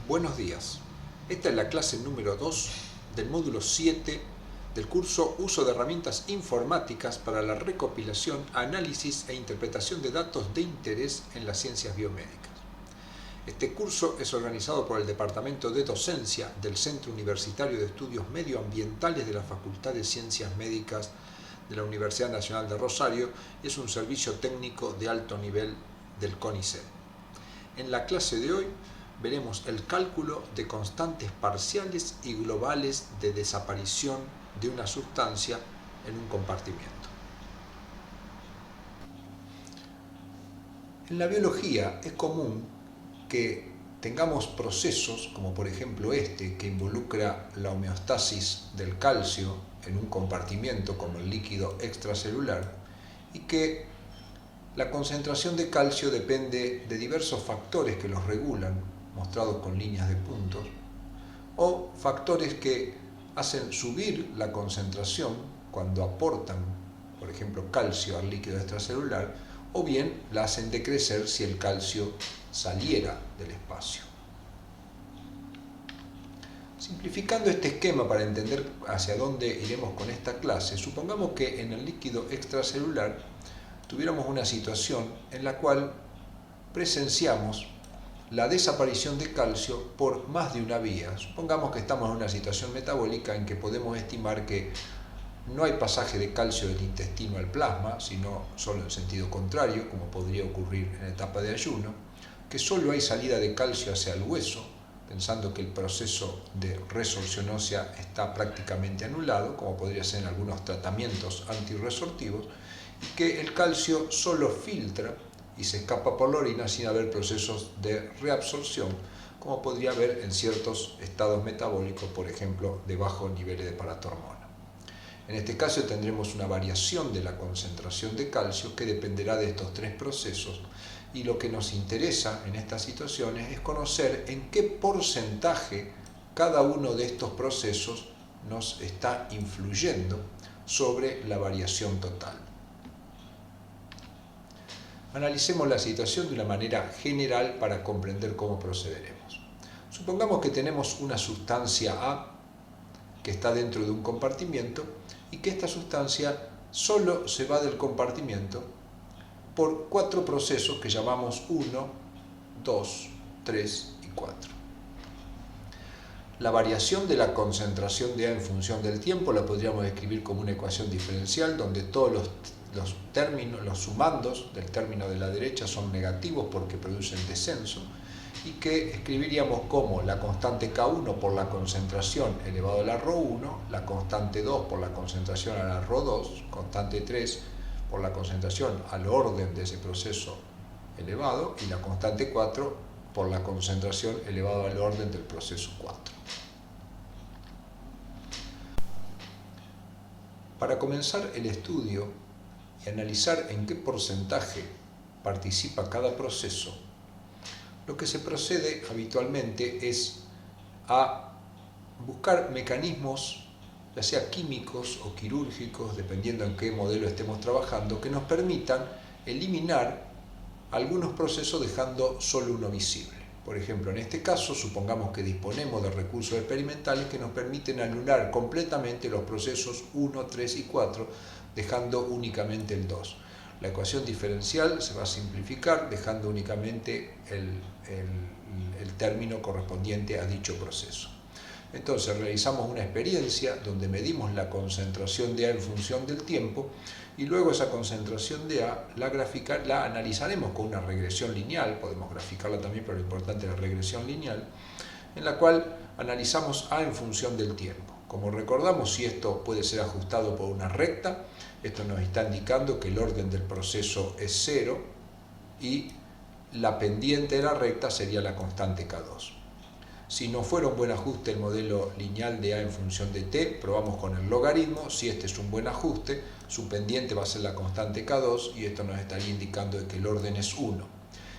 Buenos días. Esta es la clase número 2 del módulo 7 del curso Uso de herramientas informáticas para la recopilación, análisis e interpretación de datos de interés en las ciencias biomédicas. Este curso es organizado por el Departamento de Docencia del Centro Universitario de Estudios Medioambientales de la Facultad de Ciencias Médicas de la Universidad Nacional de Rosario y es un servicio técnico de alto nivel del CONICET. En la clase de hoy veremos el cálculo de constantes parciales y globales de desaparición de una sustancia en un compartimiento. En la biología es común que tengamos procesos, como por ejemplo este, que involucra la homeostasis del calcio en un compartimiento como el líquido extracelular, y que la concentración de calcio depende de diversos factores que los regulan, mostrados con líneas de puntos, o factores que hacen subir la concentración cuando aportan, por ejemplo, calcio al líquido extracelular, o bien la hacen decrecer si el calcio saliera del espacio. Simplificando este esquema para entender hacia dónde iremos con esta clase, supongamos que en el líquido extracelular tuviéramos una situación en la cual presenciamos la desaparición de calcio por más de una vía. Supongamos que estamos en una situación metabólica en que podemos estimar que no hay pasaje de calcio del intestino al plasma, sino solo en sentido contrario, como podría ocurrir en etapa de ayuno, que solo hay salida de calcio hacia el hueso, pensando que el proceso de resorción ósea está prácticamente anulado, como podría ser en algunos tratamientos antirresortivos, y que el calcio solo filtra y se escapa por la orina sin haber procesos de reabsorción, como podría haber en ciertos estados metabólicos, por ejemplo, de bajos niveles de paratormona. En este caso tendremos una variación de la concentración de calcio que dependerá de estos tres procesos, y lo que nos interesa en estas situaciones es conocer en qué porcentaje cada uno de estos procesos nos está influyendo sobre la variación total. Analicemos la situación de una manera general para comprender cómo procederemos. Supongamos que tenemos una sustancia A que está dentro de un compartimiento y que esta sustancia solo se va del compartimiento por 4 procesos que llamamos 1, 2, 3 y 4. La variación de la concentración de A en función del tiempo la podríamos escribir como una ecuación diferencial donde todos los sumandos del término de la derecha son negativos porque producen descenso, y que escribiríamos como la constante K1 por la concentración elevado a la ρ1, la constante 2 por la concentración a la ρ2, constante 3 por la concentración al orden de ese proceso elevado, y la constante 4 por la concentración elevado al orden del proceso 4. Para comenzar el estudio y analizar en qué porcentaje participa cada proceso, lo que se procede habitualmente es a buscar mecanismos, ya sea químicos o quirúrgicos, dependiendo en qué modelo estemos trabajando, que nos permitan eliminar algunos procesos dejando solo uno visible. Por ejemplo, en este caso, supongamos que disponemos de recursos experimentales que nos permiten anular completamente los procesos 1, 3 y 4, dejando únicamente el 2. La ecuación diferencial se va a simplificar dejando únicamente el término correspondiente a dicho proceso. Entonces realizamos una experiencia donde medimos la concentración de A en función del tiempo y luego esa concentración de A la analizaremos con una regresión lineal, podemos graficarla también, pero lo importante es la regresión lineal, en la cual analizamos A en función del tiempo. Como recordamos, si esto puede ser ajustado por una recta, esto nos está indicando que el orden del proceso es 0 y la pendiente de la recta sería la constante K2. Si no fuera un buen ajuste el modelo lineal de A en función de t, probamos con el logaritmo. Si este es un buen ajuste, su pendiente va a ser la constante K2 y esto nos estaría indicando que el orden es 1.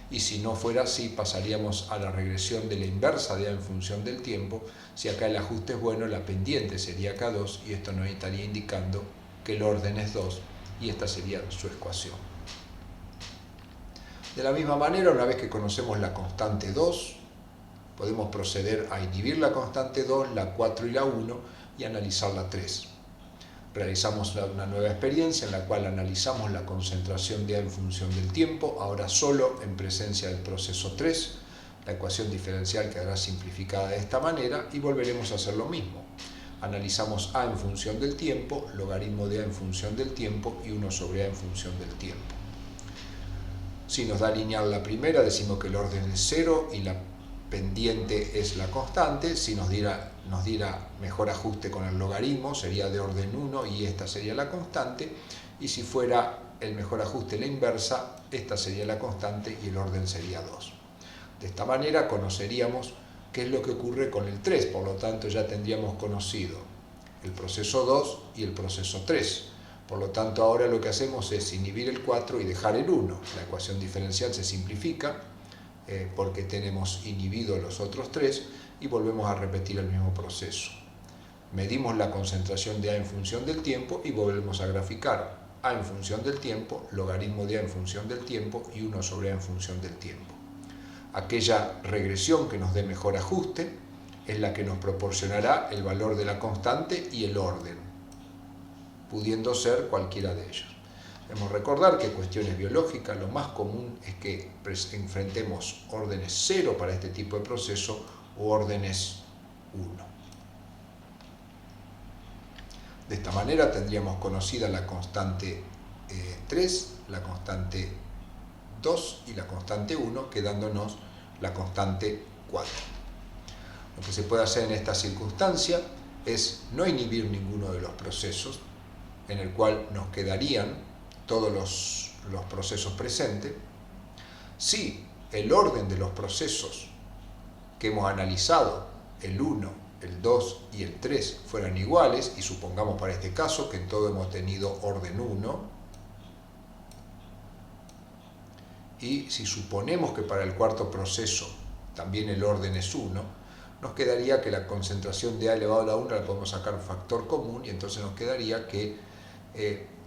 Y si no fuera así, pasaríamos a la regresión de la inversa de A en función del tiempo. Si acá el ajuste es bueno, la pendiente sería K2 y esto nos estaría indicando que el orden es 2 y esta sería su ecuación. De la misma manera, una vez que conocemos la constante 2, Podemos proceder a inhibir la constante 2, la 4 y la 1 y analizar la 3. Realizamos una nueva experiencia en la cual analizamos la concentración de A en función del tiempo, ahora solo en presencia del proceso 3. La ecuación diferencial quedará simplificada de esta manera y volveremos a hacer lo mismo. Analizamos A en función del tiempo, logaritmo de A en función del tiempo y 1 sobre A en función del tiempo. Si nos da lineal la primera, decimos que el orden es 0 y la pendiente es la constante. Si nos diera mejor ajuste con el logaritmo, sería de orden 1 y esta sería la constante. Y si fuera el mejor ajuste la inversa, esta sería la constante y el orden sería 2. De esta manera conoceríamos qué es lo que ocurre con el 3, por lo tanto ya tendríamos conocido el proceso 2 y el proceso 3. Por lo tanto ahora lo que hacemos es inhibir el 4 y dejar el 1. La ecuación diferencial se simplifica porque tenemos inhibido los otros 3 y volvemos a repetir el mismo proceso. Medimos la concentración de A en función del tiempo y volvemos a graficar A en función del tiempo, logaritmo de A en función del tiempo y 1 sobre A en función del tiempo. Aquella regresión que nos dé mejor ajuste es la que nos proporcionará el valor de la constante y el orden, pudiendo ser cualquiera de ellos. Debemos recordar que en cuestiones biológicas lo más común es que enfrentemos órdenes 0 para este tipo de proceso o órdenes 1. De esta manera tendríamos conocida la constante 3, la constante 2 y la constante 1, quedándonos la constante 4. Lo que se puede hacer en esta circunstancia es no inhibir ninguno de los procesos, en el cual nos quedarían todos los procesos presentes. Si el orden de los procesos que hemos analizado, el 1, el 2 y el 3, fueran iguales, y supongamos para este caso que en todo hemos tenido orden 1, y si suponemos que para el cuarto proceso también el orden es 1, nos quedaría que la concentración de A elevado a la 1 la podemos sacar un factor común y entonces nos quedaría que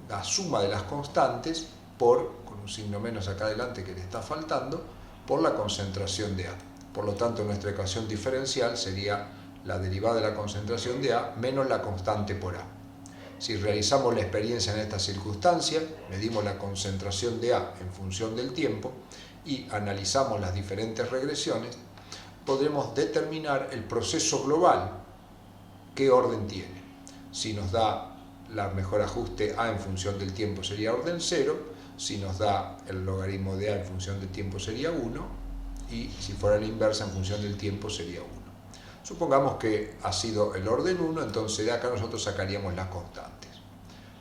la suma de las constantes con un signo menos acá adelante que le está faltando, por la concentración de A. Por lo tanto, nuestra ecuación diferencial sería la derivada de la concentración de A menos la constante por A. Si realizamos la experiencia en esta circunstancia, medimos la concentración de A en función del tiempo y analizamos las diferentes regresiones, podremos determinar el proceso global, qué orden tiene. Si nos da la mejor ajuste A en función del tiempo sería orden 0, si nos da el logaritmo de A en función del tiempo sería 1, y si fuera la inversa en función del tiempo sería 1. Supongamos que ha sido el orden 1, entonces de acá nosotros sacaríamos las constantes.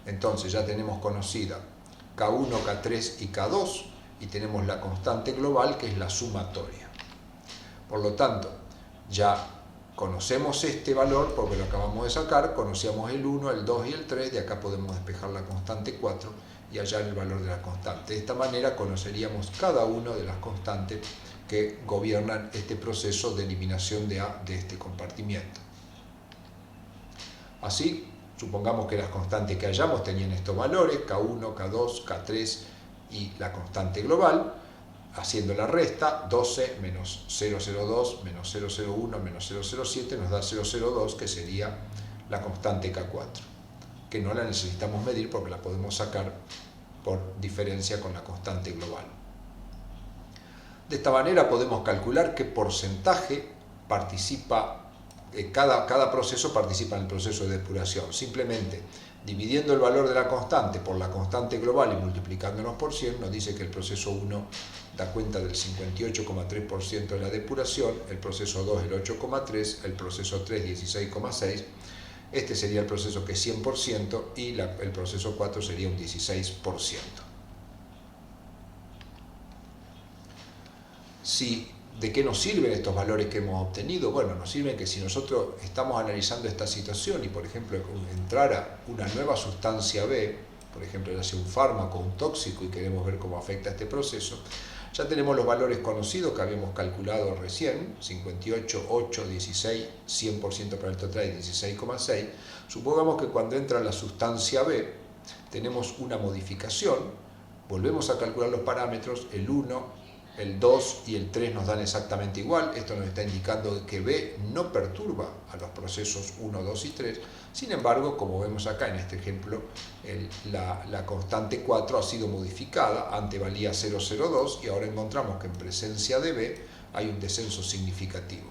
Entonces ya tenemos conocida K1, K3 y K2, y tenemos la constante global que es la sumatoria. Por lo tanto, ya conocemos este valor porque lo acabamos de sacar, conocíamos el 1, el 2 y el 3, de acá podemos despejar la constante 4 y hallar el valor de la constante. De esta manera conoceríamos cada una de las constantes que gobiernan este proceso de eliminación de A de este compartimiento. Así, supongamos que las constantes que hallamos tenían estos valores, K1, K2, K3 y la constante global. Haciendo la resta, 12 menos 0,02 menos 0,01 menos 0,07 nos da 0,02, que sería la constante K4, que no la necesitamos medir porque la podemos sacar por diferencia con la constante global. De esta manera podemos calcular qué porcentaje participa, cada proceso participa en el proceso de depuración. Simplemente dividiendo el valor de la constante por la constante global y multiplicándonos por 100, nos dice que el proceso 1 da cuenta del 58,3% de la depuración, el proceso 2 el 8,3%, el proceso 3 16,6%, este sería el proceso que es 100% y el proceso 4 sería un 16%. ¿De qué nos sirven estos valores que hemos obtenido? Bueno, nos sirven que si nosotros estamos analizando esta situación y, por ejemplo, entrara una nueva sustancia B, por ejemplo, ya sea un fármaco o un tóxico, y queremos ver cómo afecta este proceso, ya tenemos los valores conocidos que habíamos calculado recién, 58, 8, 16, 100% para el total y 16,6. Supongamos que cuando entra la sustancia B tenemos una modificación, volvemos a calcular los parámetros, el 1 el 2 y el 3 nos dan exactamente igual. Esto nos está indicando que B no perturba a los procesos 1, 2 y 3. Sin embargo, como vemos acá en este ejemplo, la constante 4 ha sido modificada. Antes valía 0,02 y ahora encontramos que en presencia de B hay un descenso significativo.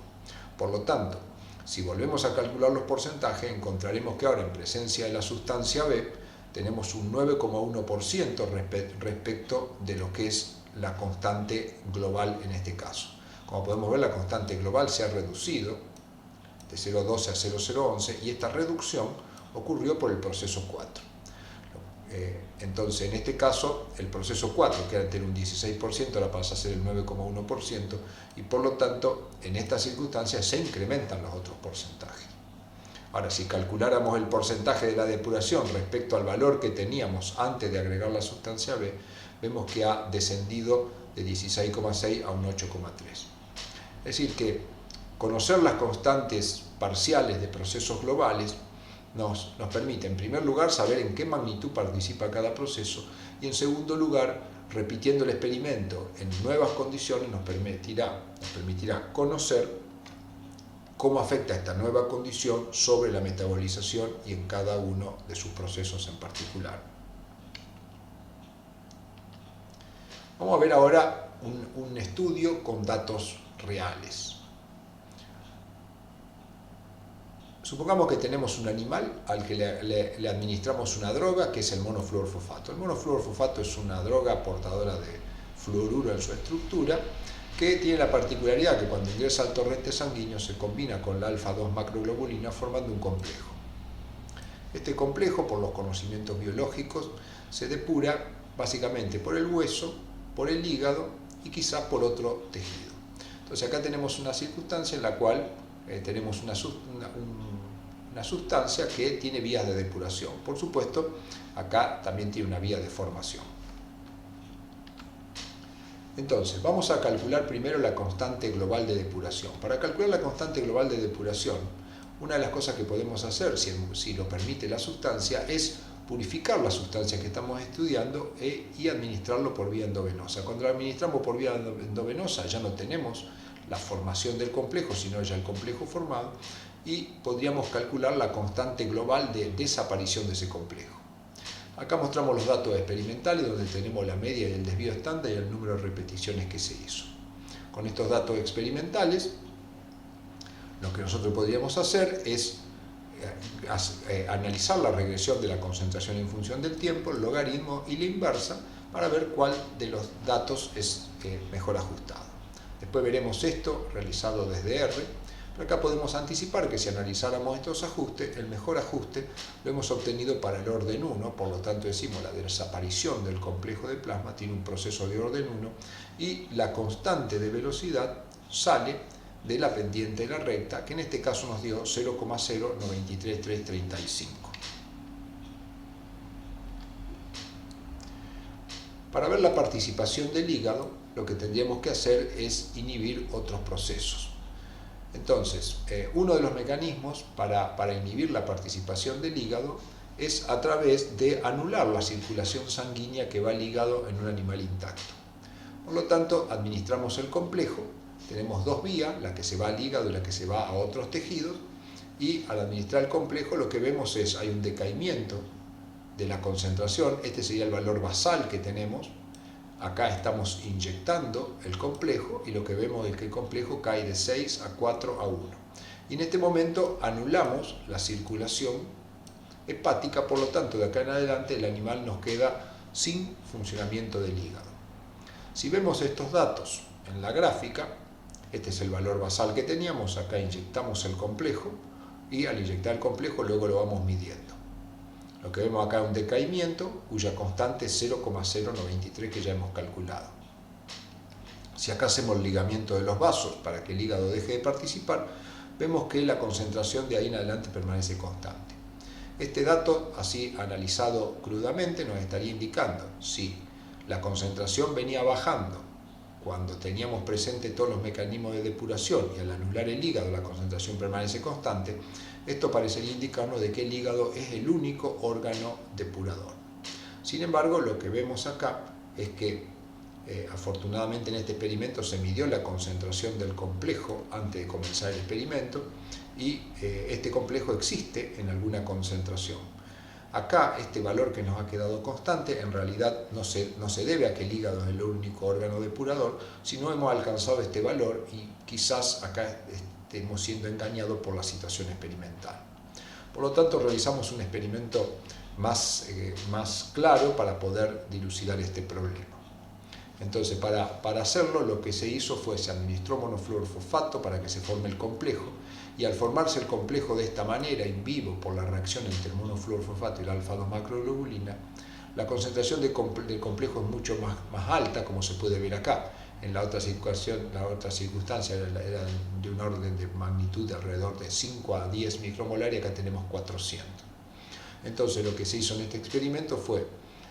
Por lo tanto, si volvemos a calcular los porcentajes, encontraremos que ahora en presencia de la sustancia B tenemos un 9,1% respecto de lo que es la constante global en este caso. Como podemos ver, la constante global se ha reducido de 0,12 a 0,011 y esta reducción ocurrió por el proceso 4. Entonces, en este caso, el proceso 4, que antes era un 16%, ahora pasa a ser el 9,1% y por lo tanto, en estas circunstancias se incrementan los otros porcentajes. Ahora, si calculáramos el porcentaje de la depuración respecto al valor que teníamos antes de agregar la sustancia B, vemos que ha descendido de 16,6 a un 8,3. Es decir, que conocer las constantes parciales de procesos globales nos permite, en primer lugar, saber en qué magnitud participa cada proceso y, en segundo lugar, repitiendo el experimento en nuevas condiciones nos permitirá conocer cómo afecta esta nueva condición sobre la metabolización y en cada uno de sus procesos en particular. Vamos a ver ahora un estudio con datos reales. Supongamos que tenemos un animal al que le administramos una droga que es el monofluorfosfato. El monofluorfosfato es una droga portadora de fluoruro en su estructura que tiene la particularidad que cuando ingresa al torrente sanguíneo se combina con la alfa-2 macroglobulina formando un complejo. Este complejo, por los conocimientos biológicos, se depura básicamente por el hueso, por el hígado y quizás por otro tejido. Entonces acá tenemos una circunstancia en la cual tenemos una sustancia que tiene vías de depuración. Por supuesto, acá también tiene una vía de formación. Entonces, vamos a calcular primero la constante global de depuración. Para calcular la constante global de depuración, una de las cosas que podemos hacer, si lo permite la sustancia, es purificar la sustancia que estamos estudiando y administrarlo por vía endovenosa. Cuando lo administramos por vía endovenosa ya no tenemos la formación del complejo, sino ya el complejo formado, y podríamos calcular la constante global de desaparición de ese complejo. Acá mostramos los datos experimentales donde tenemos la media y el desvío estándar y el número de repeticiones que se hizo. Con estos datos experimentales, lo que nosotros podríamos hacer es analizar la regresión de la concentración en función del tiempo, el logaritmo y la inversa para ver cuál de los datos es mejor ajustado. Después veremos esto realizado desde R, pero acá podemos anticipar que si analizáramos estos ajustes, el mejor ajuste lo hemos obtenido para el orden 1, por lo tanto decimos la desaparición del complejo de plasma tiene un proceso de orden 1 y la constante de velocidad sale de la pendiente de la recta, que en este caso nos dio 0,093335. Para ver la participación del hígado, lo que tendríamos que hacer es inhibir otros procesos. Entonces, uno de los mecanismos para inhibir la participación del hígado es a través de anular la circulación sanguínea que va al hígado en un animal intacto. Por lo tanto, administramos el complejo, tenemos dos vías, la que se va al hígado y la que se va a otros tejidos, y al administrar el complejo lo que vemos es hay un decaimiento de la concentración, este sería el valor basal que tenemos. Acá estamos inyectando el complejo y lo que vemos es que el complejo cae de 6 a 4 a 1. Y en este momento anulamos la circulación hepática, por lo tanto de acá en adelante el animal nos queda sin funcionamiento del hígado. Si vemos estos datos en la gráfica, este es el valor basal que teníamos, acá inyectamos el complejo y al inyectar el complejo luego lo vamos midiendo. Lo que vemos acá es un decaimiento cuya constante es 0,093 que ya hemos calculado. Si acá hacemos el ligamiento de los vasos para que el hígado deje de participar, vemos que la concentración de ahí en adelante permanece constante. Este dato, así analizado crudamente, nos estaría indicando si la concentración venía bajando cuando teníamos presente todos los mecanismos de depuración y al anular el hígado la concentración permanece constante. Esto parecería indicarnos de que el hígado es el único órgano depurador. Sin embargo, lo que vemos acá es que Afortunadamente en este experimento se midió la concentración del complejo antes de comenzar el experimento y este complejo existe en alguna concentración. Acá este valor que nos ha quedado constante en realidad no se debe a que el hígado es el único órgano depurador, sino hemos alcanzado este valor y quizás acá estemos siendo engañados por la situación experimental. Por lo tanto, realizamos un experimento más claro para poder dilucidar este problema. Entonces, para hacerlo, lo que se hizo fue, se administró monofluorfosfato para que se forme el complejo, y al formarse el complejo de esta manera, in vivo, por la reacción entre el monofluorfosfato y la alfa-2 macroglobulina, la concentración del complejo es mucho más alta, como se puede ver acá. En la otra circunstancia era de un orden de magnitud de alrededor de 5 a 10 micromolar y acá tenemos 400. Entonces, lo que se hizo en este experimento fue,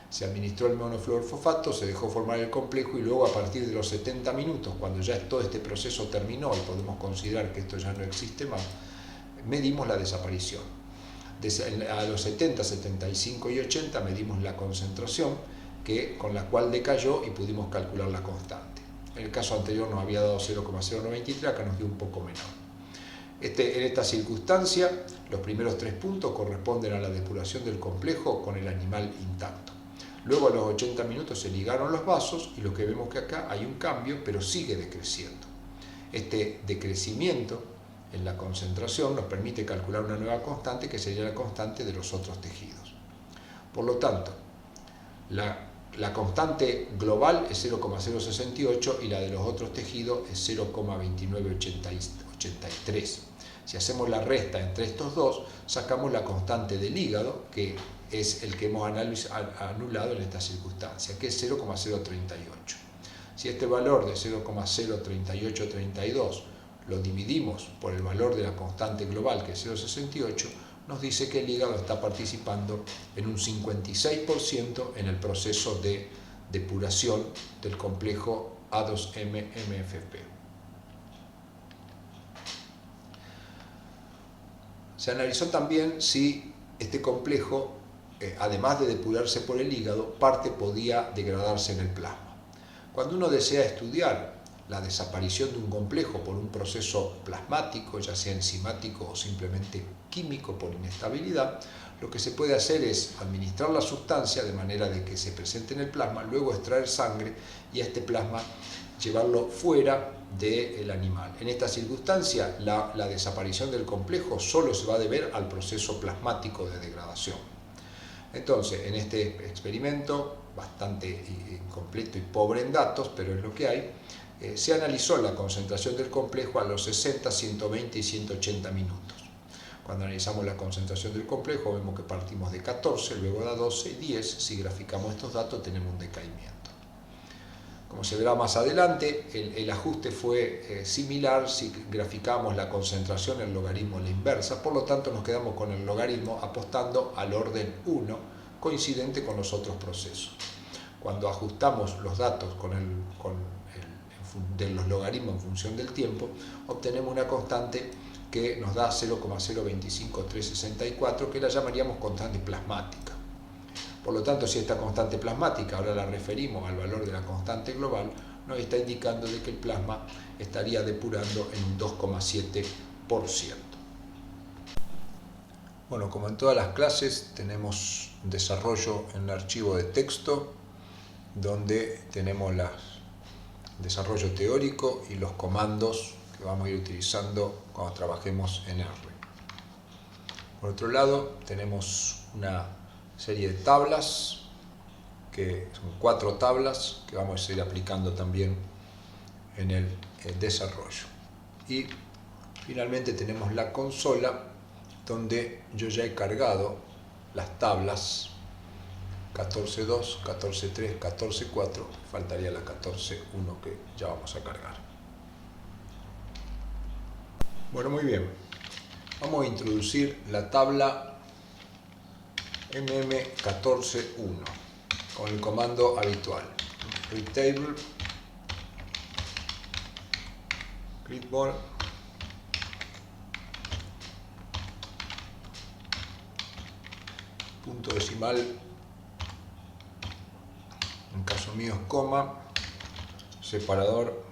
se administró el monofluorfosfato, se dejó formar el complejo y luego a partir de los 70 minutos, cuando ya todo este proceso terminó y podemos considerar que esto ya no existe más, medimos la desaparición. A los 70, 75 y 80 medimos la concentración con la cual decayó y pudimos calcular la constante. En el caso anterior nos había dado 0,093, acá nos dio un poco menor. En esta circunstancia, los primeros 3 puntos corresponden a la depuración del complejo con el animal intacto. Luego a los 80 minutos se ligaron los vasos y lo que vemos que acá hay un cambio, pero sigue decreciendo. Este decrecimiento en la concentración nos permite calcular una nueva constante que sería la constante de los otros tejidos. Por lo tanto, la constante global es 0,068 y la de los otros tejidos es 0,2983. Si hacemos la resta entre estos dos, sacamos la constante del hígado, que es el que hemos anulado en esta circunstancia, que es 0,038. Si este valor de 0,03832 lo dividimos por el valor de la constante global, que es 0,68, nos dice que el hígado está participando en un 56% en el proceso de depuración del complejo A2M-MFP. Se analizó también si este complejo, además de depurarse por el hígado, parte podía degradarse en el plasma. Cuando uno desea estudiar la desaparición de un complejo por un proceso plasmático, ya sea enzimático o simplemente químico por inestabilidad, lo que se puede hacer es administrar la sustancia de manera de que se presente en el plasma, luego extraer sangre y a este plasma llevarlo fuera del animal. En esta circunstancia, la desaparición del complejo solo se va a deber al proceso plasmático de degradación. Entonces, en este experimento, bastante incompleto y pobre en datos, pero es lo que hay, se analizó la concentración del complejo a los 60, 120 y 180 minutos. Cuando analizamos la concentración del complejo vemos que partimos de 14, luego da 12 y 10. Si graficamos estos datos tenemos un decaimiento. Como se verá más adelante, el ajuste fue similar si graficamos la concentración en logaritmo a la inversa, por lo tanto nos quedamos con el logaritmo apostando al orden 1, coincidente con los otros procesos. Cuando ajustamos los datos de los logaritmos en función del tiempo, obtenemos una constante que nos da 0,025364, que la llamaríamos constante plasmática. Por lo tanto, si esta constante plasmática ahora la referimos al valor de la constante global, nos está indicando de que el plasma estaría depurando en un 2,7%. Bueno, como en todas las clases, tenemos un desarrollo en el archivo de texto, donde tenemos el desarrollo teórico y los comandos que vamos a ir utilizando cuando trabajemos en R. Por otro lado, tenemos una serie de tablas, que son 4 tablas que vamos a ir aplicando también en el desarrollo. Y finalmente tenemos la consola, donde yo ya he cargado las tablas 14.2, 14.3, 14.4, faltaría la 14.1 que ya vamos a cargar. Bueno, muy bien. Vamos a introducir la tabla MM14.1 con el comando habitual. Read table, clipboard, punto decimal, en caso mío es coma, separador,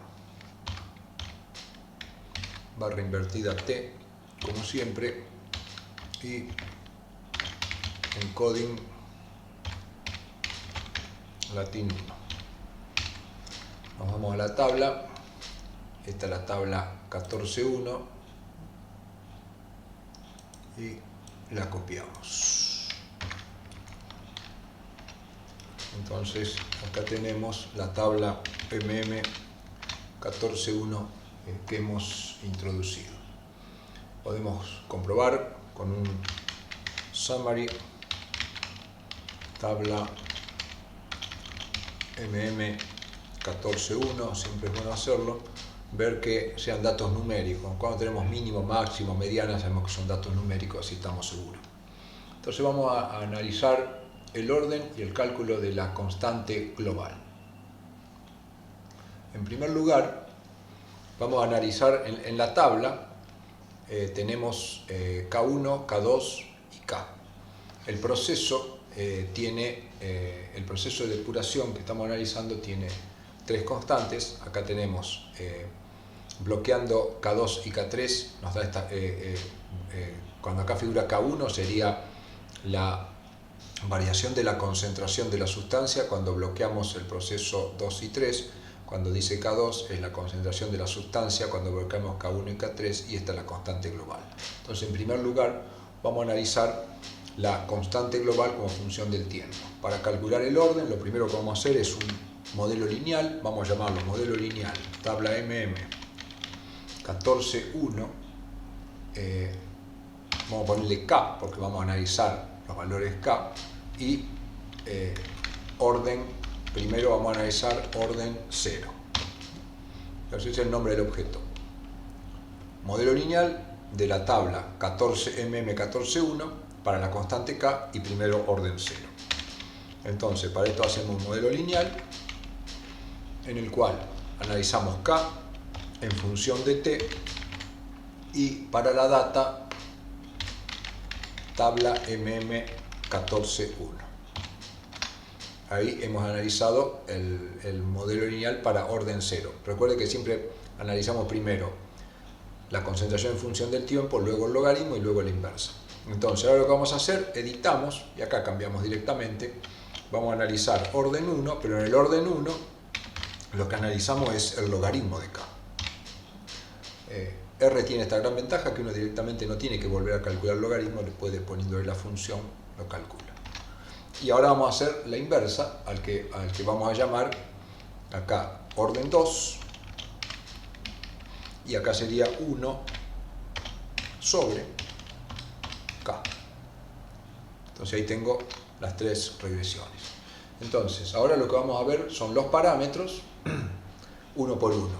barra invertida T, como siempre, y encoding latín 1. Nos vamos a la tabla. Esta es la tabla 14.1 y la copiamos. Entonces acá tenemos la tabla MM 14.1 que hemos introducido. Podemos comprobar con un summary, tabla MM 14.1, siempre es bueno hacerlo, ver que sean datos numéricos. Cuando tenemos mínimo, máximo, mediana, sabemos que son datos numéricos, así estamos seguros. Entonces vamos a analizar el orden y el cálculo de la constante global. En primer lugar, vamos a analizar en la tabla, tenemos K1, K2 y K. El proceso el proceso de depuración que estamos analizando tiene tres constantes. Acá tenemos bloqueando K2 y K3, nos da cuando acá figura K1 sería la variación de la concentración de la sustancia cuando bloqueamos el proceso 2 y 3. Cuando dice K2 es la concentración de la sustancia cuando bloqueamos K1 y K3, y esta es la constante global. Entonces, en primer lugar, vamos a analizar la constante global como función del tiempo. Para calcular el orden, lo primero que vamos a hacer es un modelo lineal. Vamos a llamarlo modelo lineal, tabla MM 14.1. Vamos a ponerle K porque vamos a analizar los valores K, y orden, primero vamos a analizar orden 0. Ese es el nombre del objeto. Modelo lineal de la tabla MM 14.1 para la constante K y primero orden 0. Entonces, para esto hacemos un modelo lineal en el cual analizamos K en función de T, y para la data tabla MM 14.1. Ahí hemos analizado el modelo lineal para orden 0. Recuerde que siempre analizamos primero la concentración en función del tiempo, luego el logaritmo y luego la inversa. Entonces, ahora lo que vamos a hacer, editamos, y acá cambiamos directamente. Vamos a analizar orden 1, pero en el orden 1 lo que analizamos es el logaritmo de K. R tiene esta gran ventaja que uno directamente no tiene que volver a calcular el logaritmo, después de poniéndole la función lo calcula. Y ahora vamos a hacer la inversa, al que vamos a llamar acá orden 2, y acá sería 1 sobre K. Entonces ahí tengo las tres regresiones. Entonces, ahora lo que vamos a ver son los parámetros uno por uno.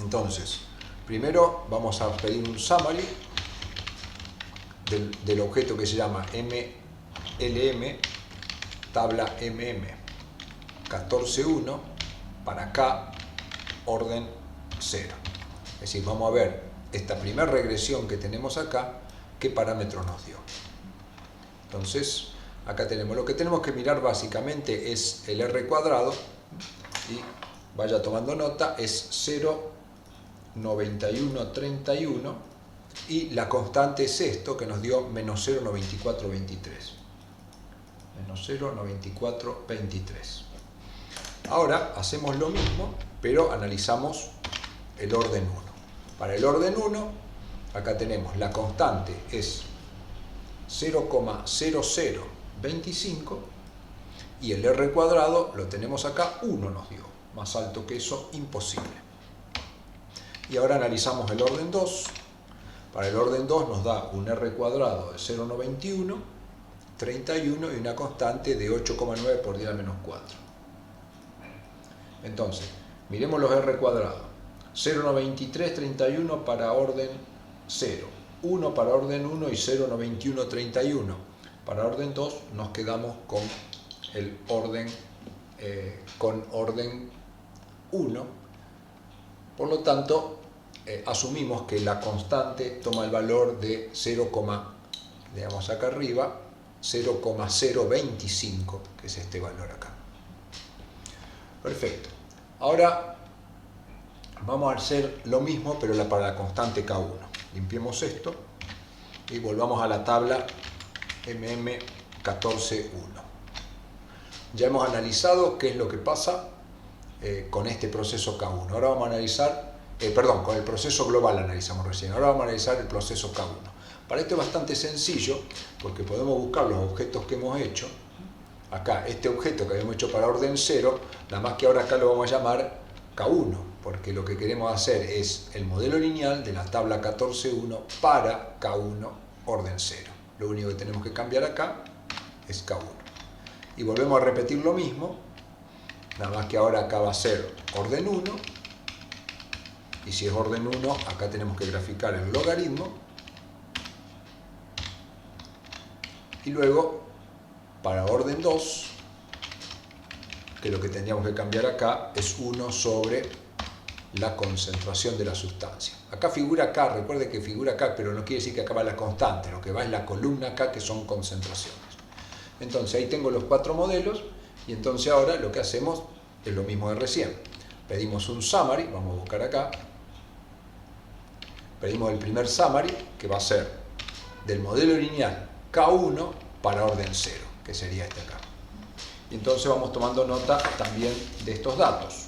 Entonces, primero vamos a pedir un summary del objeto que se llama MLM, tabla MM 14.1 para K, orden 0. Es decir, vamos a ver esta primera regresión que tenemos acá, qué parámetros nos dio. Entonces, acá tenemos, lo que tenemos que mirar básicamente es el R cuadrado, y vaya tomando nota, es 0,9131, y la constante es esto que nos dio menos 0,9423. Menos 0,9423. Ahora hacemos lo mismo, pero analizamos el orden 1. Para el orden 1, acá tenemos la constante es 0,0025, y el R cuadrado lo tenemos acá, 1 nos dio. Más alto que eso, imposible. Y ahora analizamos el orden 2. Para el orden 2 nos da un R cuadrado de 0,9131 y una constante de 8,9 por 10 a la menos 4. Entonces, miremos los R cuadrados. 0,9331 para orden 0, 1 para orden 1 y 0,9131. Para orden 2 nos quedamos con el orden, con orden 1. Por lo tanto, asumimos que la constante toma el valor de 0, digamos acá arriba, 0,025, que es este valor acá. Perfecto. Ahora vamos a hacer lo mismo, pero para la constante K1. Limpiemos esto y volvamos a la tabla MM14.1. Ya hemos analizado qué es lo que pasa con este proceso K1. Ahora vamos a analizar, con el proceso global analizamos recién. Ahora vamos a analizar el proceso K1. Para esto es bastante sencillo, porque podemos buscar los objetos que hemos hecho. Acá, este objeto que habíamos hecho para orden 0, nada más que ahora acá lo vamos a llamar K1, porque lo que queremos hacer es el modelo lineal de la tabla 14.1 para K1 orden 0. Lo único que tenemos que cambiar acá es K1. Y volvemos a repetir lo mismo, nada más que ahora acá va a ser orden 1, y si es orden 1, acá tenemos que graficar el logaritmo, y luego para orden 2, que lo que tendríamos que cambiar acá es 1 sobre la concentración de la sustancia. Acá figura K, recuerde que figura K, pero no quiere decir que acá va la constante, lo que va es la columna K, que son concentraciones. Entonces ahí tengo los 4 modelos, y entonces ahora lo que hacemos es lo mismo de recién. Pedimos un summary, vamos a buscar acá, pedimos el primer summary, que va a ser del modelo lineal K1 para orden 0, que sería este acá. Y entonces vamos tomando nota también de estos datos.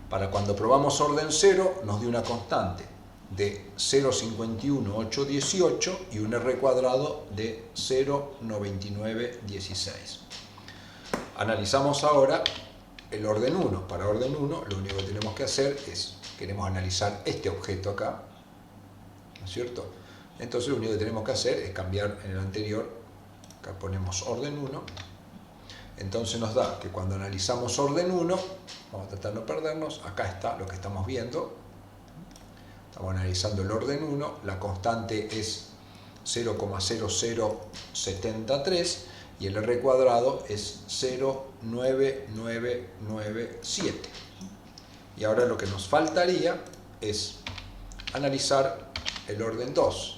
Para cuando probamos orden 0 nos dio una constante de 0,51,818 y un R cuadrado de 0,9916. Analizamos ahora el orden 1. Para orden 1 lo único que tenemos que hacer es, queremos analizar este objeto acá, ¿no es cierto? Entonces lo único que tenemos que hacer es cambiar en el anterior, acá ponemos orden 1, entonces nos da que cuando analizamos orden 1, vamos a tratar de no perdernos, acá está lo que estamos viendo, estamos analizando el orden 1, la constante es 0,0073 y el R cuadrado es 0,9997. Y ahora lo que nos faltaría es analizar el orden 2.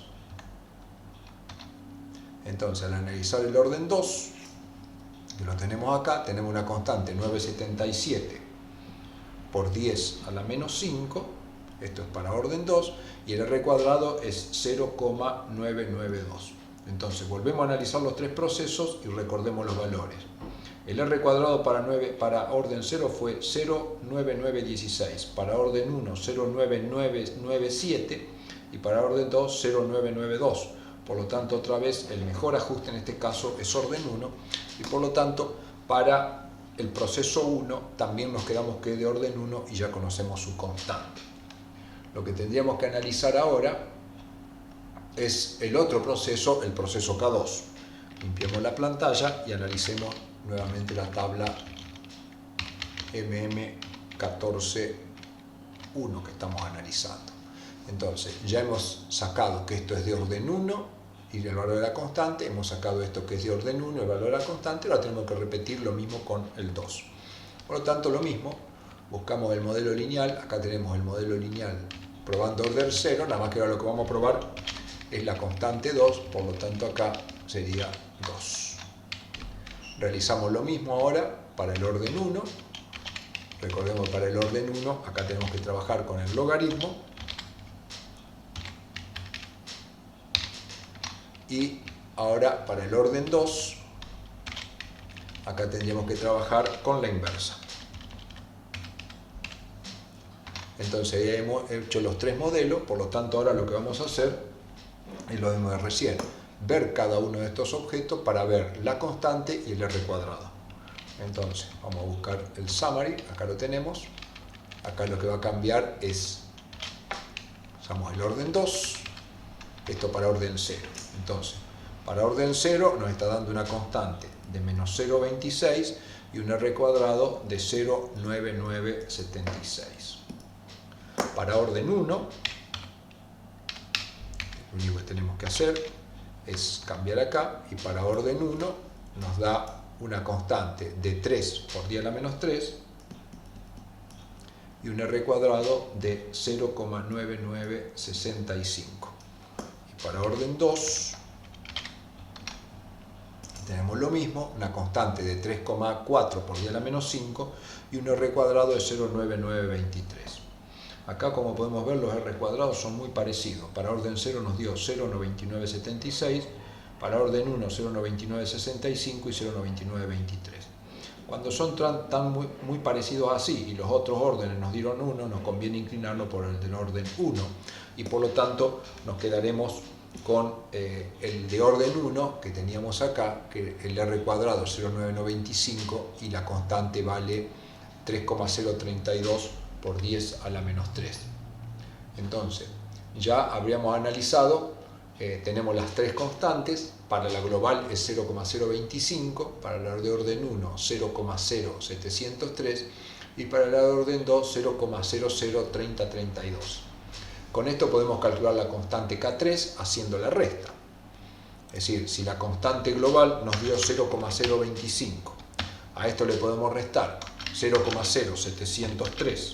Entonces, al analizar el orden 2, que lo tenemos acá, tenemos una constante 977 por 10 a la menos 5, esto es para orden 2, y el R cuadrado es 0,992. Entonces, volvemos a analizar los 3 procesos y recordemos los valores. El R cuadrado para orden 0 fue 0,9916, para orden 1 0,9997 y para orden 2 0,992. Por lo tanto, otra vez, el mejor ajuste en este caso es orden 1, y por lo tanto, para el proceso 1 también nos quedamos que es de orden 1 y ya conocemos su constante. Lo que tendríamos que analizar ahora es el otro proceso, el proceso K2. Limpiemos la pantalla y analicemos nuevamente la tabla MM14.1 que estamos analizando. Entonces, ya hemos sacado que esto es de orden 1 y el valor de la constante, hemos sacado esto que es de orden 1 y el valor de la constante, ahora tenemos que repetir lo mismo con el 2. Por lo tanto, lo mismo, buscamos el modelo lineal, acá tenemos el modelo lineal probando orden 0, nada más que ahora lo que vamos a probar es la constante 2, por lo tanto acá sería 2. Realizamos lo mismo ahora para el orden 1, recordemos para el orden 1, acá tenemos que trabajar con el logaritmo, y ahora para el orden 2, acá tendríamos que trabajar con la inversa. Entonces ya hemos hecho los 3 modelos, por lo tanto ahora lo que vamos a hacer es lo mismo de recién, ver cada uno de estos objetos para ver la constante y el R cuadrado. Entonces vamos a buscar el summary, acá lo tenemos, acá lo que va a cambiar es, usamos el orden 2, esto para orden 0. Entonces, para orden 0 nos está dando una constante de menos 0,26 y un R cuadrado de 0,9976. Para orden 1, lo único que tenemos que hacer es cambiar acá, y para orden 1 nos da una constante de 3 por 10 a la menos 3 y un R cuadrado de 0,9965. Para orden 2 tenemos lo mismo, una constante de 3,4 por 10 a la menos 5 y un R cuadrado de 0,9923. Acá, como podemos ver, los R cuadrados son muy parecidos. Para orden 0 nos dio 0,9976, para orden 1 0,9965 y 0,9923. Cuando son muy parecidos así y los otros órdenes nos dieron 1, nos conviene inclinarnos por el del orden 1 y por lo tanto nos quedaremos con el de orden 1 que teníamos acá, que el R cuadrado es 0,9925 y la constante vale 3,032 por 10 a la menos 3. Entonces, ya habríamos analizado, tenemos las tres constantes, para la global es 0,025, para la de orden 1 0,0703 y para la de orden 2 0,003032. Con esto podemos calcular la constante K3 haciendo la resta. Es decir, si la constante global nos dio 0,025, a esto le podemos restar 0,0703,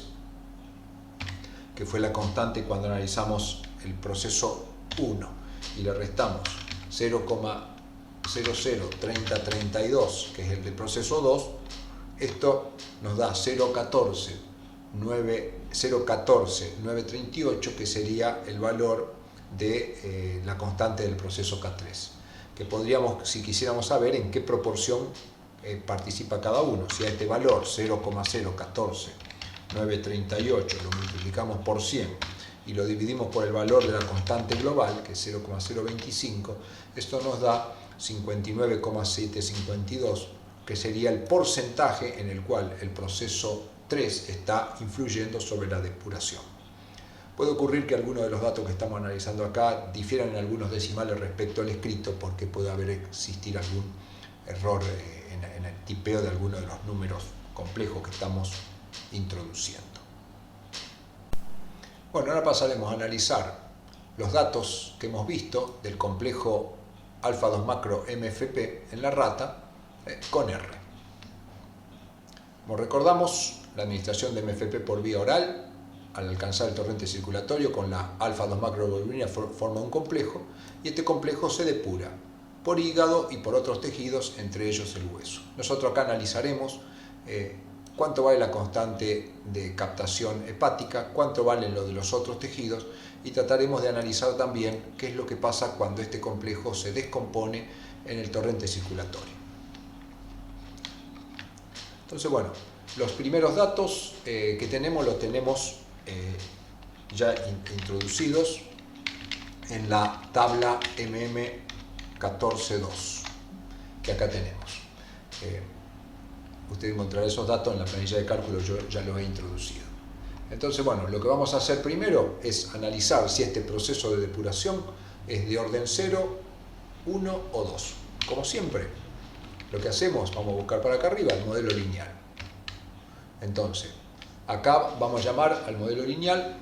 que fue la constante cuando analizamos el proceso 1, y le restamos 0,003032, que es el del proceso 2, esto nos da 0,14,938, que sería el valor de la constante del proceso K3, que podríamos, si quisiéramos saber en qué proporción participa cada uno. Si a este valor 0,014938 lo multiplicamos por 100 y lo dividimos por el valor de la constante global, que es 0,025, esto nos da 59,752, que sería el porcentaje en el cual el proceso 3 está influyendo sobre la depuración. Puede ocurrir que algunos de los datos que estamos analizando acá difieran en algunos decimales respecto al escrito, porque puede existir algún error en el tipeo de algunos de los números complejos que estamos introduciendo. Bueno, ahora pasaremos a analizar los datos que hemos visto del complejo alfa 2 macro MFP en la rata con R. Como recordamos, la administración de MFP por vía oral, al alcanzar el torrente circulatorio con la alfa 2 macroglobulina forma un complejo, y este complejo se depura por hígado y por otros tejidos, entre ellos el hueso. Nosotros acá analizaremos cuánto vale la constante de captación hepática, cuánto valen lo de los otros tejidos, y trataremos de analizar también qué es lo que pasa cuando este complejo se descompone en el torrente circulatorio. Entonces, bueno, los primeros datos que tenemos los tenemos ya introducidos en la tabla MM142 que acá tenemos. Usted encontrará esos datos en la planilla de cálculo, yo ya los he introducido. Entonces, bueno, lo que vamos a hacer primero es analizar si este proceso de depuración es de orden 0, 1 o 2. Como siempre, lo que hacemos, vamos a buscar para acá arriba el modelo lineal. Entonces, acá vamos a llamar al modelo lineal,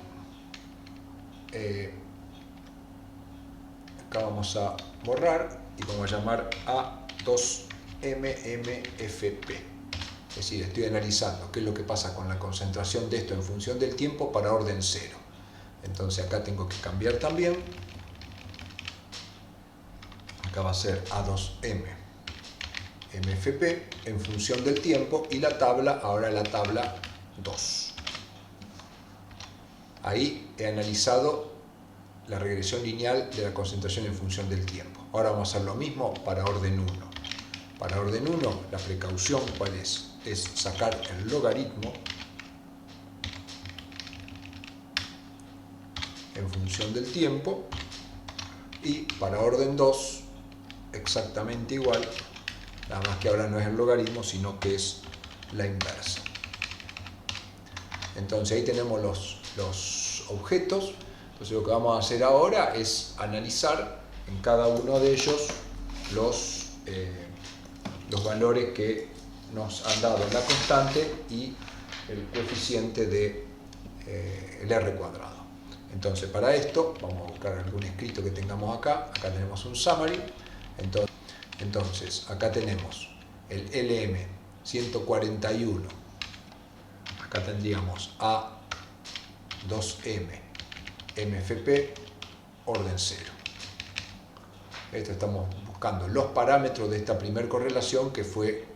acá vamos a borrar y vamos a llamar A2MMFP. Es decir, estoy analizando qué es lo que pasa con la concentración de esto en función del tiempo para orden 0. Entonces acá tengo que cambiar también. Acá va a ser A2MMFP en función del tiempo, y la tabla, ahora la tabla 2. Ahí he analizado la regresión lineal de la concentración en función del tiempo. Ahora vamos a hacer lo mismo para orden 1. Para orden 1, la precaución, ¿cuál es? Es sacar el logaritmo en función del tiempo, y para orden 2 exactamente igual, nada más que ahora no es el logaritmo, sino que es la inversa. Entonces ahí tenemos los objetos. Entonces lo que vamos a hacer ahora es analizar en cada uno de ellos los valores que nos han dado la constante y el coeficiente de el R cuadrado. Entonces, para esto vamos a buscar algún escrito que tengamos acá. Acá tenemos un summary. Entonces acá tenemos el LM 141. Acá tendríamos A2M MFP orden 0. Esto estamos buscando los parámetros de esta primera correlación, que fue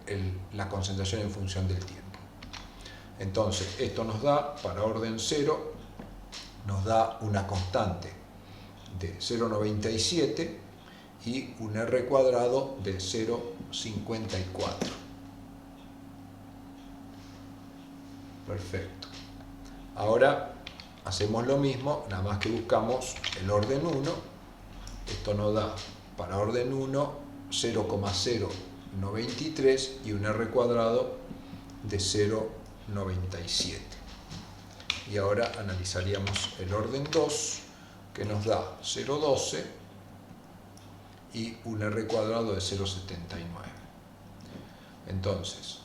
la concentración en función del tiempo. Entonces, esto nos da, para orden 0, nos da una constante de 0,97 y un R cuadrado de 0,54. Perfecto. Ahora hacemos lo mismo, nada más que buscamos el orden 1. Esto nos da, para orden 1, 0,093 y un R cuadrado de 0,97. Y ahora analizaríamos el orden 2, que nos da 0,12 y un R cuadrado de 0,79. Entonces,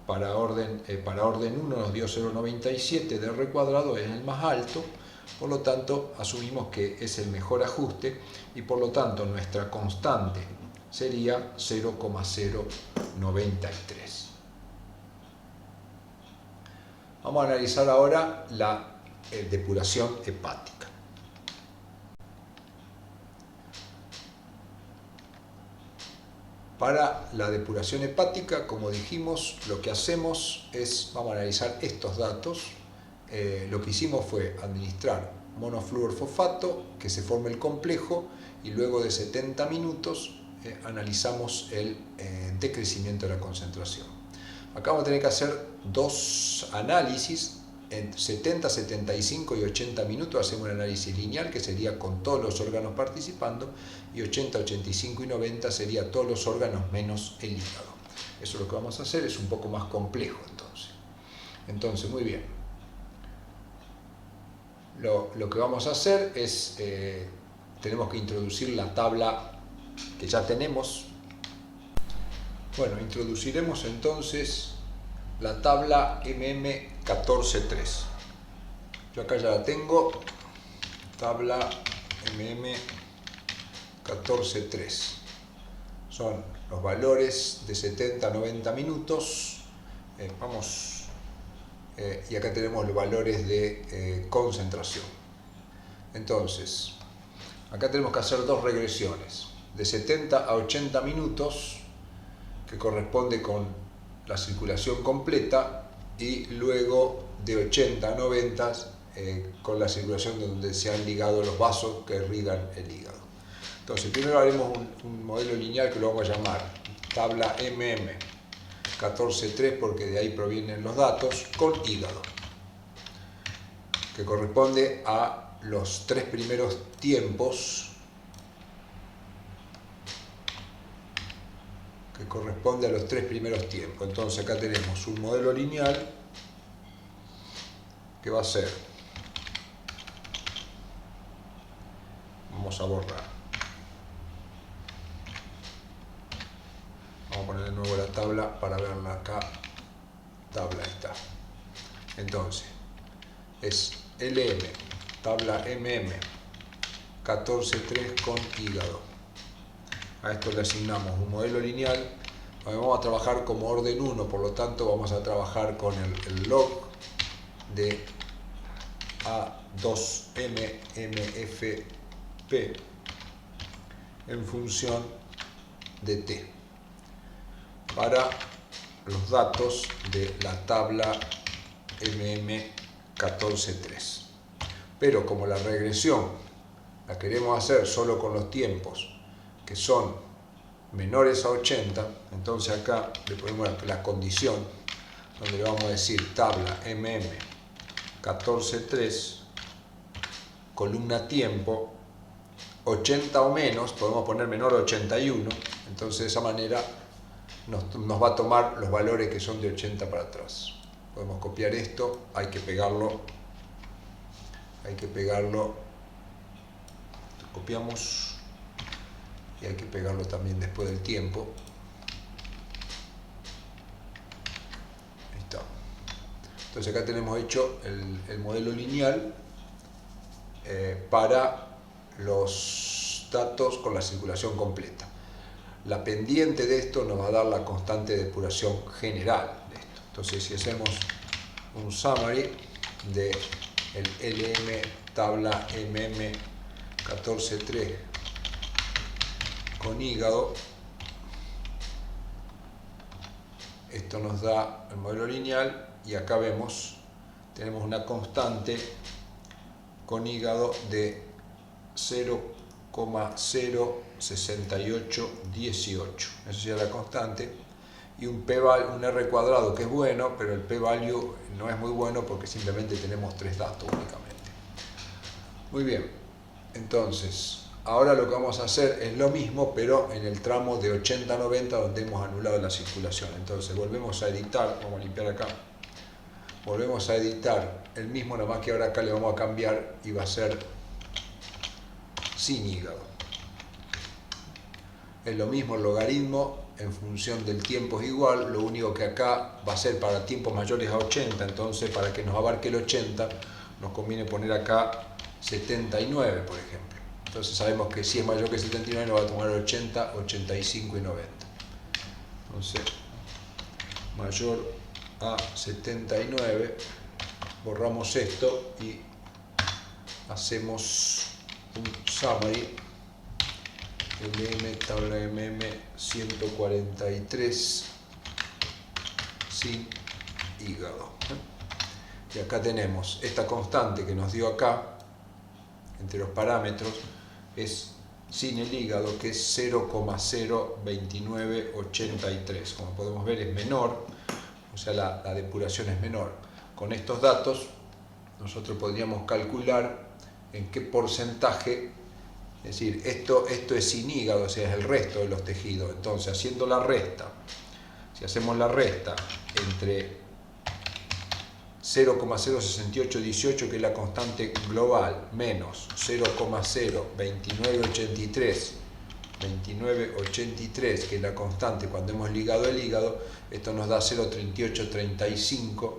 para orden 1 nos dio 0,97 de R cuadrado, es el más alto, por lo tanto asumimos que es el mejor ajuste y por lo tanto nuestra constante sería 0,093. Vamos a analizar ahora la depuración hepática. Para la depuración hepática, como dijimos, lo que hacemos es, vamos a analizar estos datos. Lo que hicimos fue administrar monofluorfosfato, que se forme el complejo, y luego de 70 minutos analizamos el decrecimiento de la concentración. Acá vamos a tener que hacer dos análisis. En 70, 75 y 80 minutos hacemos un análisis lineal, que sería con todos los órganos participando, y 80, 85 y 90 sería todos los órganos menos el hígado. Eso es lo que vamos a hacer, es un poco más complejo entonces. Entonces, muy bien. Lo que vamos a hacer es, tenemos que introducir la tabla que ya tenemos. Bueno, introduciremos entonces la tabla MM143. Yo acá ya la tengo, tabla MM143. Son los valores de 70 a 90 minutos. Y acá tenemos los valores de concentración. Entonces, acá tenemos que hacer dos regresiones, de 70 a 80 minutos, que corresponde con la circulación completa, y luego de 80 a 90 con la circulación donde se han ligado los vasos que irrigan el hígado. Entonces, primero haremos un modelo lineal que lo vamos a llamar tabla MM143, porque de ahí provienen los datos, con hígado, que corresponde a los tres primeros tiempos, Entonces acá tenemos un modelo lineal que va a ser, vamos a borrar, vamos a poner de nuevo la tabla para verla acá. Tabla está. Entonces es LM, tabla MM143 con hígado. A esto le asignamos un modelo lineal. Vamos a trabajar como orden 1, por lo tanto vamos a trabajar con el log de A2MMFP en función de T para los datos de la tabla MM143. Pero como la regresión la queremos hacer solo con los tiempos que son menores a 80, entonces acá le ponemos la condición donde le vamos a decir tabla MM143, columna tiempo, 80 o menos, podemos poner menor a 81, entonces de esa manera nos va a tomar los valores que son de 80 para atrás. Podemos copiar esto, hay que pegarlo, copiamos, y hay que pegarlo también después del tiempo. Ahí está. Entonces acá tenemos hecho el modelo lineal para los datos con la circulación completa. La pendiente de esto nos va a dar la constante de depuración general de esto. Entonces, si hacemos un summary de el LM tabla MM143 con hígado. Esto nos da el modelo lineal y acá vemos, tenemos una constante con hígado de 0,06818. Esa sería la constante. Y un R cuadrado que es bueno, pero el p-value no es muy bueno porque simplemente tenemos 3 datos únicamente. Muy bien, entonces ahora lo que vamos a hacer es lo mismo, pero en el tramo de 80-90 donde hemos anulado la circulación. Entonces volvemos a editar, vamos a limpiar acá, volvemos a editar el mismo, nada más que ahora acá le vamos a cambiar y va a ser sin hígado. Es lo mismo, el logaritmo en función del tiempo es igual, lo único que acá va a ser para tiempos mayores a 80, entonces para que nos abarque el 80 nos conviene poner acá 79, por ejemplo. Entonces sabemos que si es mayor que 79 nos va a tomar 80, 85 y 90. Entonces, mayor a 79, borramos esto y hacemos un summary. Tabla MM 143 sin hígado. Y acá tenemos esta constante que nos dio acá entre los parámetros, es sin el hígado, que es 0,02983. Como podemos ver es menor, o sea la depuración es menor. Con estos datos nosotros podríamos calcular en qué porcentaje. Es decir, esto es sin hígado, o sea, es el resto de los tejidos. Entonces, haciendo la resta, si hacemos la resta entre 0,06818, que es la constante global, menos 0,02983, que es la constante cuando hemos ligado el hígado, esto nos da 0,3835,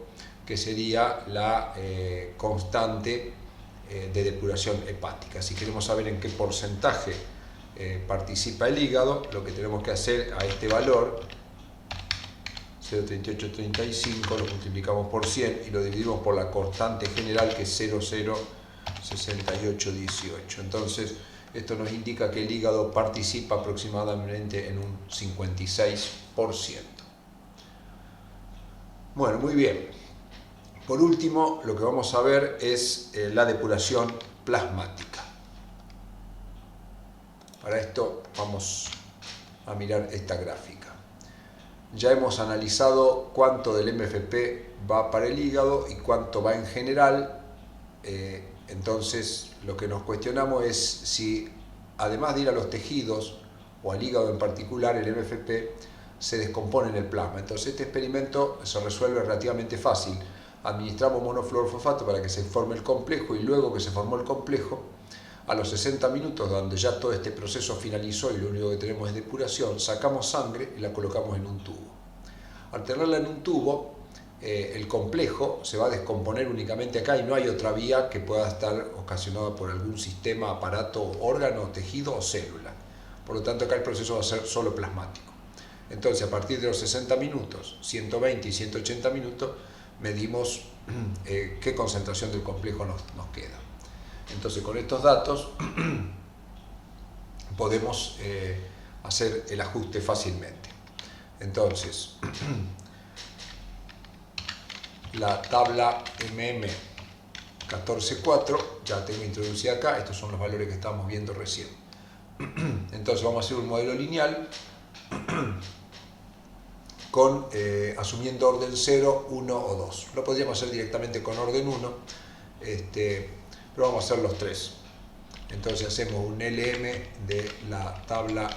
que sería la constante de depuración hepática. Si queremos saber en qué porcentaje participa el hígado, lo que tenemos que hacer a este valor, 0,3835, lo multiplicamos por 100 y lo dividimos por la constante general, que es 0,06818. Entonces, esto nos indica que el hígado participa aproximadamente en un 56%. Bueno, muy bien. Por último, lo que vamos a ver es la depuración plasmática. Para esto vamos a mirar esta gráfica. Ya hemos analizado cuánto del MFP va para el hígado y cuánto va en general. Entonces, lo que nos cuestionamos es si, además de ir a los tejidos o al hígado en particular, el MFP se descompone en el plasma. Entonces, este experimento se resuelve relativamente fácil. Administramos monofluorfosfato para que se forme el complejo y luego que se formó el complejo, a los 60 minutos, donde ya todo este proceso finalizó y lo único que tenemos es depuración, sacamos sangre y la colocamos en un tubo. Al tenerla en un tubo, el complejo se va a descomponer únicamente acá y no hay otra vía que pueda estar ocasionada por algún sistema, aparato, órgano, tejido o célula. Por lo tanto, acá el proceso va a ser solo plasmático. Entonces, a partir de los 60 minutos, 120 y 180 minutos, medimos qué concentración del complejo nos queda. Entonces, con estos datos podemos hacer el ajuste fácilmente. Entonces, la tabla MM144 ya tengo introducida acá, estos son los valores que estábamos viendo recién. Entonces vamos a hacer un modelo lineal con, asumiendo orden 0, 1 o 2. Lo podríamos hacer directamente con orden 1, pero vamos a hacer los tres. Entonces hacemos un LM de la tabla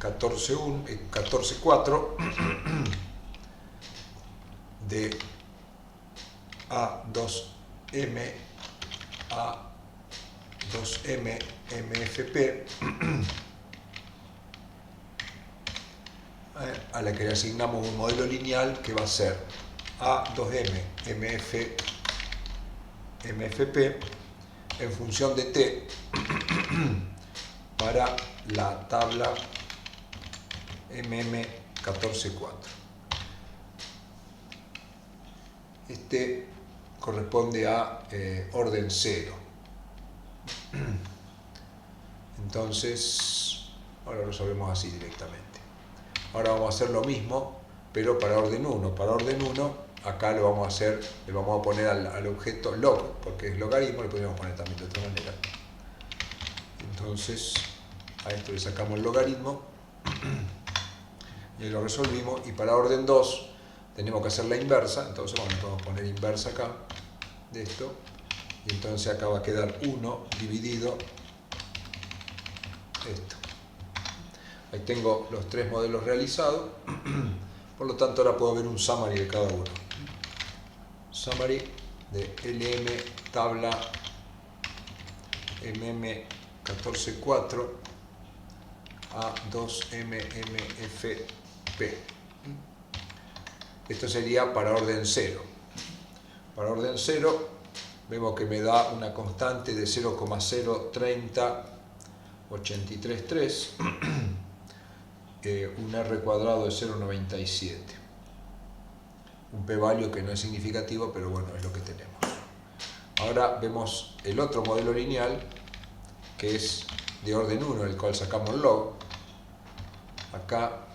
MM144 de A2M A2M MFP, a la que le asignamos un modelo lineal que va a ser A2M MFP en función de T para la tabla MM144. Este corresponde a orden 0. Entonces, Ahora lo resolvemos así directamente. Ahora vamos a hacer lo mismo, pero para orden 1. Para orden 1, acá lo vamos a hacer, le vamos a poner al objeto log, porque es logaritmo, le podríamos poner también de otra manera. Entonces, a esto le sacamos el logaritmo y lo resolvimos. Y para orden 2 tenemos que hacer la inversa, entonces bueno, podemos poner inversa acá de esto, y entonces acá va a quedar 1 dividido esto. Ahí tengo los 3 modelos realizados, por lo tanto ahora puedo ver un summary de cada uno. Summary de LM tabla MM144 a 2MMFP. Esto sería para orden 0. Para orden 0 vemos que me da una constante de 0,0308333, un R cuadrado de 0,97. Un p-value que no es significativo, pero bueno, es lo que tenemos. Ahora vemos el otro modelo lineal, que es de orden 1, el cual sacamos log. Acá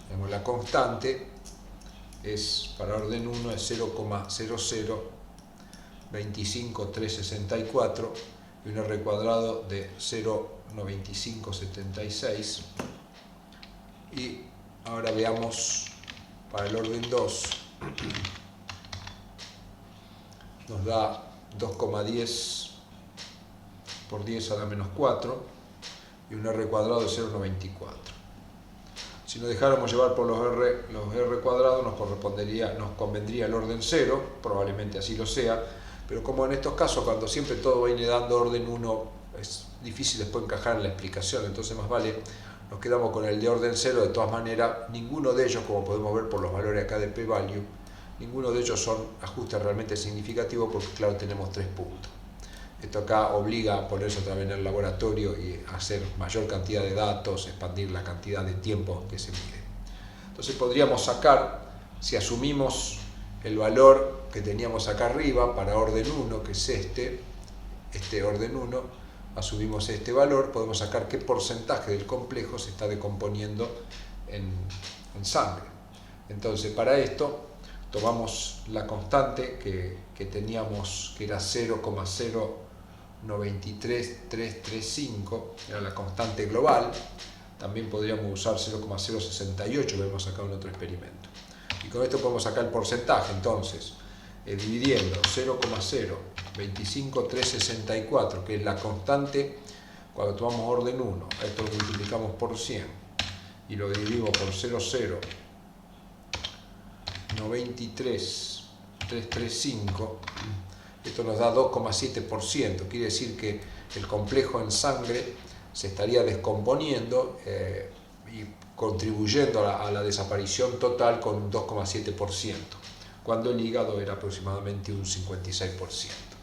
vemos la constante, es para orden 1 es 0,0025364 y un R cuadrado de 0,9576. Y ahora veamos para el orden 2, nos da 2,10 por 10 a la menos 4 y un R cuadrado de 0,94. Si nos dejáramos llevar por los R cuadrados nos convendría el orden 0, probablemente así lo sea, pero como en estos casos cuando siempre todo viene dando orden 1 es difícil después encajar en la explicación, entonces más vale nos quedamos con el de orden 0. De todas maneras, ninguno de ellos, como podemos ver por los valores acá de p-value, ninguno de ellos son ajustes realmente significativos porque claro tenemos 3 puntos. Esto acá obliga a ponerse otra vez en el laboratorio y hacer mayor cantidad de datos, expandir la cantidad de tiempo que se mide. Entonces podríamos sacar, si asumimos el valor que teníamos acá arriba para orden 1, que es este orden 1, asumimos este valor, podemos sacar qué porcentaje del complejo se está decomponiendo en sangre. Entonces para esto tomamos la constante que teníamos, que era 0,093335, era la constante global. También podríamos usar 0,068, lo vemos acá en otro experimento. Y con esto podemos sacar el porcentaje, entonces, dividiendo 0,025364, que es la constante cuando tomamos orden 1, esto lo multiplicamos por 100 y lo dividimos por 0,093335, esto nos da 2,7%, quiere decir que el complejo en sangre se estaría descomponiendo y contribuyendo a la desaparición total con un 2,7%, cuando el hígado era aproximadamente un 56%.